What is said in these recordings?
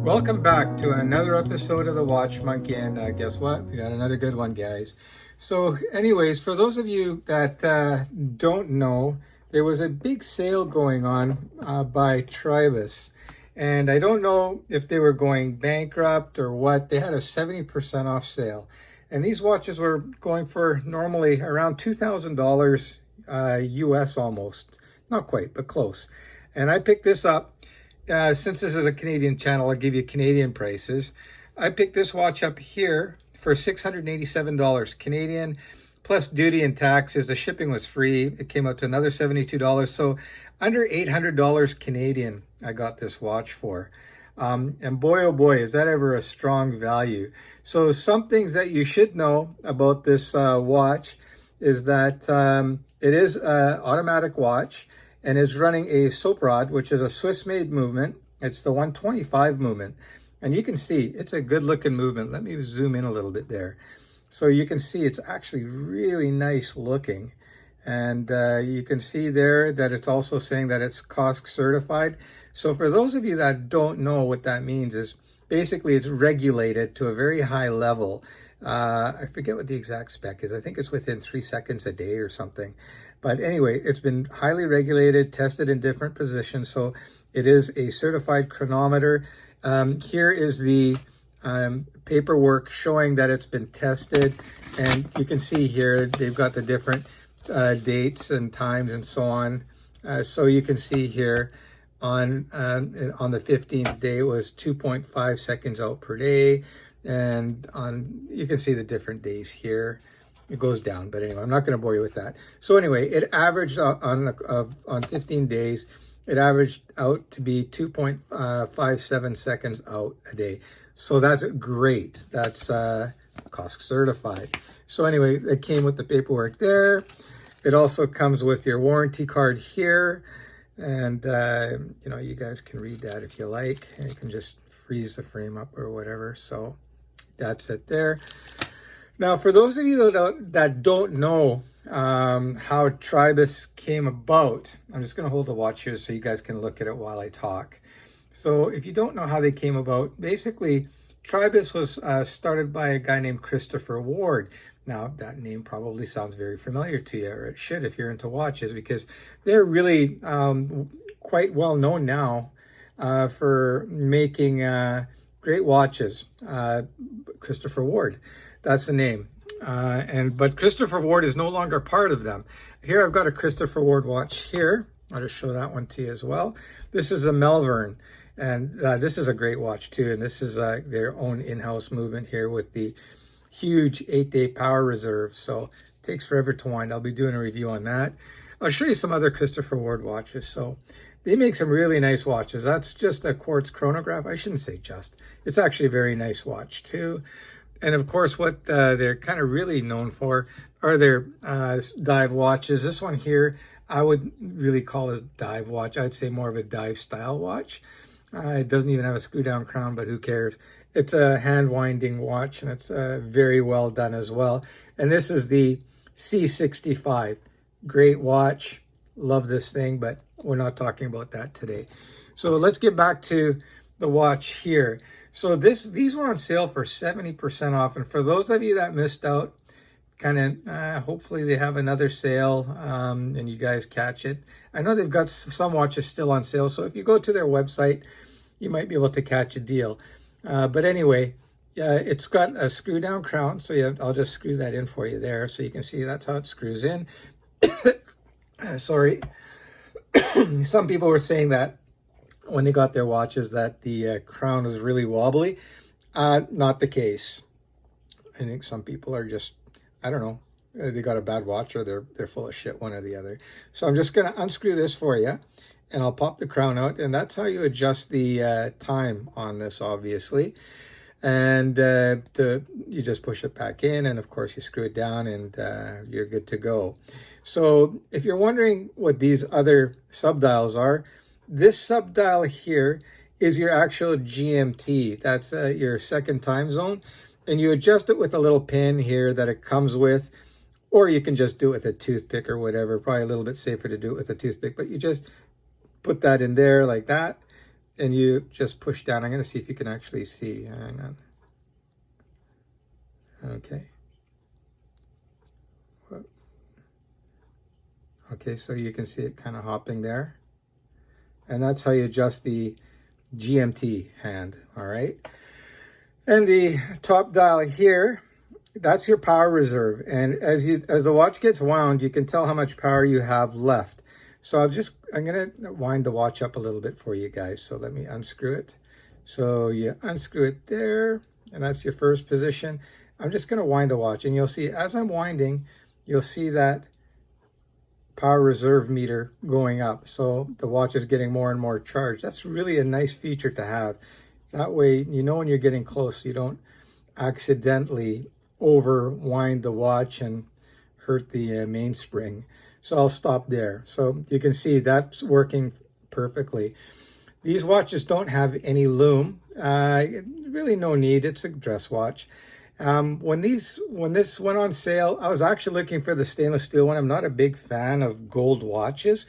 Welcome back to another episode of the Watch Monkey, and guess what? We got another good one, guys. So anyways, for those of you that don't know, there was a big sale going on by Tribus, and I don't know if they were going bankrupt or what. They had a 70% off sale, and these watches were going for normally around $2,000 US almost. Not quite, but close. And I picked this up. Since this is a Canadian channel, I'll give you Canadian prices. I picked this watch up here for $687 Canadian, plus duty and taxes. The shipping was free. It came out to another $72. So under $800 Canadian, I got this watch for. And boy, oh boy, is that ever a strong value. So some things that you should know about this watch is that it is an automatic watch. And is running a soap rod, which is a Swiss-made movement. It's the 125 movement. And you can see it's a good-looking movement. Let me zoom in a little bit there. So you can see it's actually really nice looking. And you can see there that it's also saying that it's COSC certified. So for those of you that don't know what that means is basically it's regulated to a very high level. I forget what the exact spec is. I think it's within 3 seconds a day or something. But anyway, it's been highly regulated, tested in different positions. So it is a certified chronometer. Here is the paperwork showing that it's been tested. And you can see here, they've got the different dates and times and so on. So you can see here on the 15th day, it was 2.5 seconds out per day. And you can see the different days here. It goes down, but anyway, I'm not going to bore you with that. So anyway, it averaged on 15 days, it averaged out to be 2.57 seconds out a day. So that's great. That's COSC certified. So anyway, it came with the paperwork there. It also comes with your warranty card here. And, you know, you guys can read that if you like. And you can just freeze the frame up or whatever. So that's it there. Now, for those of you that don't know how Tribus came about, I'm just going to hold the watch here so you guys can look at it while I talk. So if you don't know how they came about, basically, Tribus was started by a guy named Christopher Ward. Now, that name probably sounds very familiar to you, or it should if you're into watches, because they're really quite well known now for making great watches. Christopher Ward. That's the name. But Christopher Ward is no longer part of them. Here I've got a Christopher Ward watch here. I'll just show that one to you as well. This is a Melbourne, and this is a great watch too. And this is their own in-house movement here with the huge 8-day power reserve. So it takes forever to wind. I'll be doing a review on that. I'll show you some other Christopher Ward watches. So they make some really nice watches. That's just a quartz chronograph. I shouldn't say just. It's actually a very nice watch too. And of course, what they're kind of really known for are their dive watches. This one here, I would really call a dive watch. I'd say more of a dive style watch. It doesn't even have a screw down crown, but who cares? It's a hand winding watch, and it's very well done as well. And this is the C65. Great watch. Love this thing, but we're not talking about that today. So let's get back to the watch here. So these were on sale for 70% off. And for those of you that missed out, kind of hopefully they have another sale and you guys catch it. I know they've got some watches still on sale. So if you go to their website, you might be able to catch a deal. But anyway, it's got a screw down crown. So yeah, I'll just screw that in for you there. So you can see that's how it screws in. Sorry. Some people were saying that when they got their watches that the crown was really wobbly. Not the case. I think some people are just, I don't know, they got a bad watch or they're full of shit, one or the other. So I'm just going to unscrew this for you and I'll pop the crown out, and that's how you adjust the time on this, obviously. And you just push it back in, and of course you screw it down, and you're good to go. So if you're wondering what these other subdials are, this subdial here is your actual GMT. That's your second time zone. And you adjust it with a little pin here that it comes with, or you can just do it with a toothpick or whatever. Probably a little bit safer to do it with a toothpick, but you just put that in there like that, and you just push down. I'm going to see if you can actually see. Hang on. Okay. Okay, so you can see it kind of hopping there. And that's how you adjust the GMT hand, all right? And the top dial here, that's your power reserve. And as the watch gets wound, you can tell how much power you have left. So I'm gonna wind the watch up a little bit for you guys. So let me unscrew it. So you unscrew it there, and that's your first position. I'm just gonna wind the watch, and you'll see as I'm winding, you'll see that power reserve meter going up. So the watch is getting more and more charged. That's really a nice feature to have. That way, you know when you're getting close, you don't accidentally over wind the watch and hurt the mainspring. So I'll stop there. So you can see that's working perfectly. These watches don't have any lume. Really no need. It's a dress watch. When this went on sale, I was actually looking for the stainless steel one. I'm not a big fan of gold watches,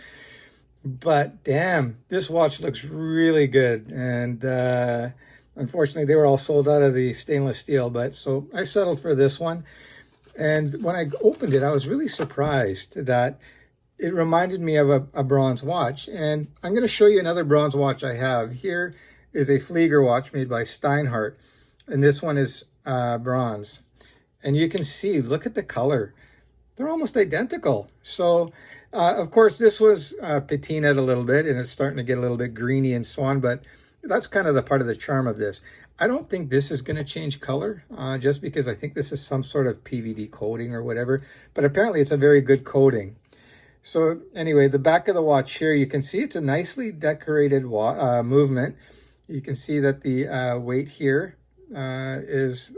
but damn, this watch looks really good. And unfortunately, they were all sold out of the stainless steel, but so I settled for this one. And when I opened it, I was really surprised that it reminded me of a bronze watch. And I'm going to show you another bronze watch I have. Here is a Flieger watch made by Steinhardt, and this one is bronze. And you can see, look at the color. They're almost identical. So, of course, this was patinaed a little bit, and it's starting to get a little bit greeny and so on, but that's kind of the part of the charm of this. I don't think this is going to change color, just because I think this is some sort of PVD coating or whatever, but apparently it's a very good coating. So anyway, the back of the watch here, you can see it's a nicely decorated movement. You can see that the weight here is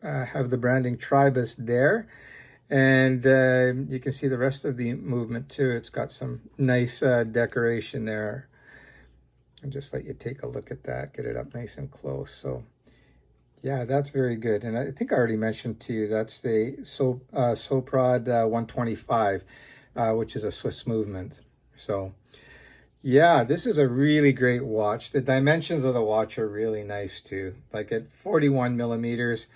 have the branding Tribus there. And you can see the rest of the movement too. It's got some nice decoration there. I'll just let you take a look at that, get it up nice and close. So yeah, that's very good. And I think I already mentioned to you, that's the Soprod 125, which is a Swiss movement. So yeah, this is a really great watch. The dimensions of the watch are really nice too. Like at 41 millimeters,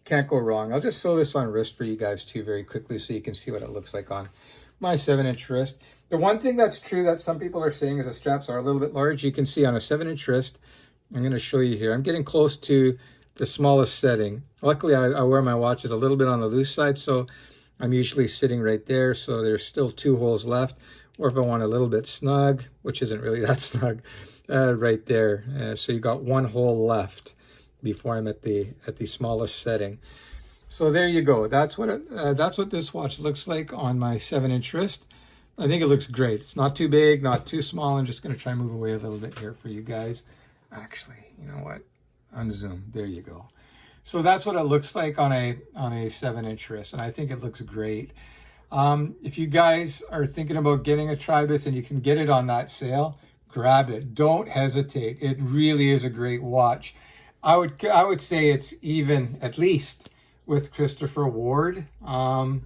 can't go wrong. I'll just sew this on wrist for you guys too very quickly so you can see what it looks like on my 7-inch wrist. The one thing that's true that some people are saying is the straps are a little bit large. You can see on a 7-inch wrist, I'm going to show you here. I'm getting close to the smallest setting. Luckily, I wear my watches a little bit on the loose side, so I'm usually sitting right there. So there's still 2 holes left. Or if I want a little bit snug, which isn't really that snug, right there. So you got 1 hole left before I'm at the smallest setting. So there you go. That's what this watch looks like on my 7-inch wrist. I think it looks great. It's not too big, not too small. I'm just going to try and move away a little bit here for you guys. Actually, you know what? Unzoom. There you go. So that's what it looks like on a 7-inch wrist, and I think it looks great. If you guys are thinking about getting a Tribus and you can get it on that sale, grab it. Don't hesitate. It really is a great watch. I would say it's even at least with Christopher Ward. Yeah,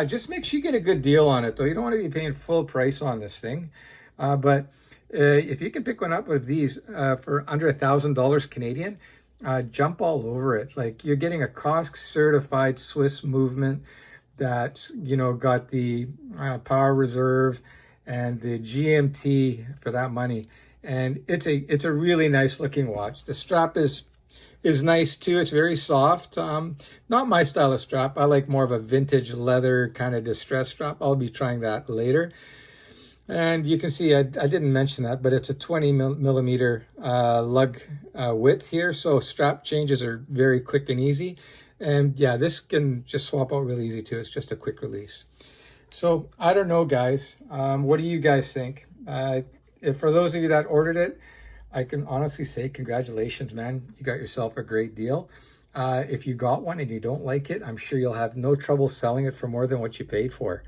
just make sure you get a good deal on it though. You don't want to be paying full price on this thing. But if you can pick one up of these for under $1,000 Canadian, jump all over it. Like you're getting a COSC certified Swiss movement that's, you know, got the power reserve and the GMT for that money. And it's a really nice looking watch. The strap is nice too. It's very soft. Not my style of strap. I like more of a vintage leather kind of distressed strap. I'll be trying that later. And you can see, I didn't mention that, but it's a 20 millimeter lug width here. So strap changes are very quick and easy. And yeah, this can just swap out really easy too. It's just a quick release. So I don't know, guys. What do you guys think? If for those of you that ordered it, I can honestly say congratulations, man. You got yourself a great deal. If you got one and you don't like it, I'm sure you'll have no trouble selling it for more than what you paid for.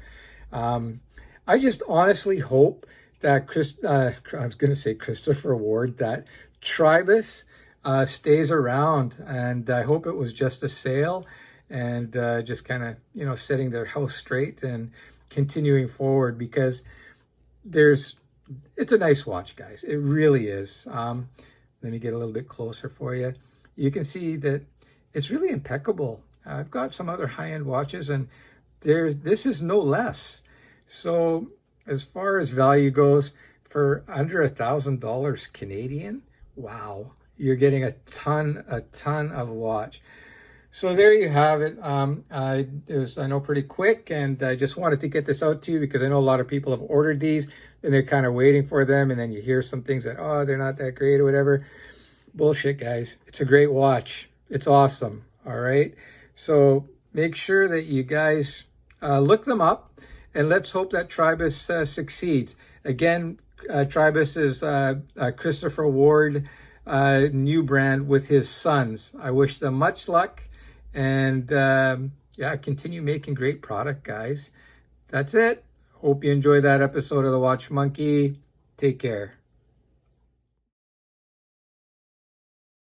I just honestly hope that I was going to say Christopher Ward, that Tribus stays around, and I hope it was just a sale and just kind of, you know, setting their house straight and continuing forward, because there's it's a nice watch, guys. It really is. Let me get a little bit closer for you. You can see that it's really impeccable. I've got some other high-end watches, and this is no less. So as far as value goes, for under $1,000 Canadian, wow, you're getting a ton of watch. So there you have it. It was, I know, pretty quick, and I just wanted to get this out to you because I know a lot of people have ordered these and they're kind of waiting for them, and then you hear some things that, oh, they're not that great or whatever. Bullshit, guys. It's a great watch. It's awesome. All right. So make sure that you guys look them up, and let's hope that Tribus succeeds. Again, Tribus is Christopher Ward, new brand with his sons. I wish them much luck, and yeah, continue making great product, guys. That's it. Hope you enjoy that episode of The Watch Monkey. Take care.